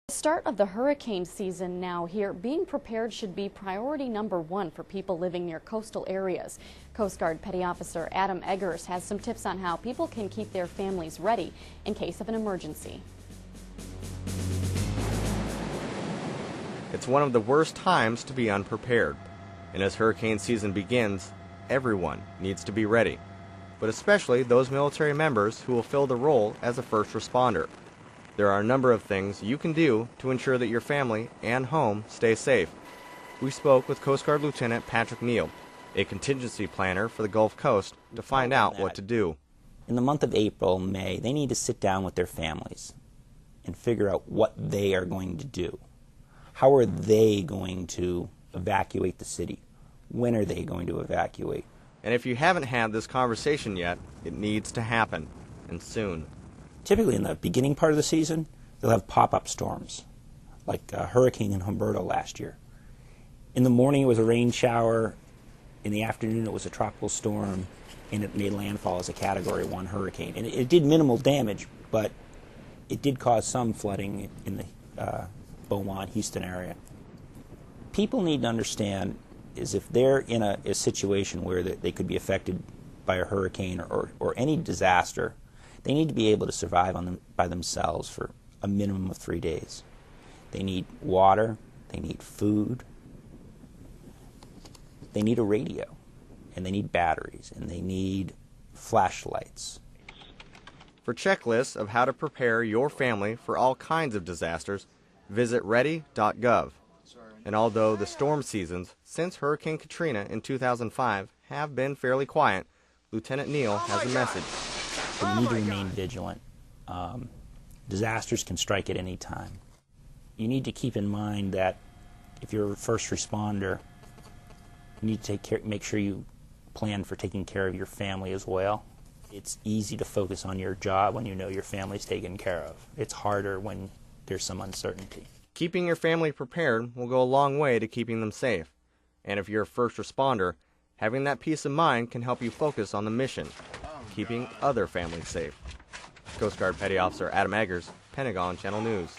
The start of the hurricane season now here. Being prepared should be priority number one for people living near coastal areas. Coast Guard Petty Officer Adam Eggers has some tips on how people can keep their families ready in case of an emergency. It's one of the worst times to be unprepared. And as hurricane season begins, everyone needs to be ready. But especially those military members who will fill the role as a first responder. There are a number of things you can do to ensure that your family and home stay safe. We spoke with Coast Guard Lieutenant Patrick Neal, a contingency planner for the Gulf Coast, to find out what to do. In the month of April, May, they need to sit down with their families and figure out what they are going to do. How are they going to evacuate the city? When are they going to evacuate? And if you haven't had this conversation yet, it needs to happen, and soon. Typically in the beginning part of the season, they'll have pop-up storms, like a hurricane in Humberto last year. In the morning it was a rain shower, in the afternoon it was a tropical storm, and it made landfall as a Category 1 hurricane. And it did minimal damage, but it did cause some flooding in the Beaumont, Houston area. People need to understand is if they're in a situation where they could be affected by a hurricane or any disaster, they need to be able to survive by themselves for a minimum of 3 days. They need water, they need food, they need a radio, and they need batteries, and they need flashlights. For checklists of how to prepare your family for all kinds of disasters, visit ready.gov. And although the storm seasons since Hurricane Katrina in 2005 have been fairly quiet, Lieutenant Neal has a message. We need to remain vigilant. Disasters can strike at any time. You need to keep in mind that if you're a first responder, you need to make sure you plan for taking care of your family as well. It's easy to focus on your job when you know your family's taken care of. It's harder when there's some uncertainty. Keeping your family prepared will go a long way to keeping them safe. And if you're a first responder, having that peace of mind can help you focus on the mission, keeping other families safe. Coast Guard Petty Officer Adam Eggers, Pentagon Channel News.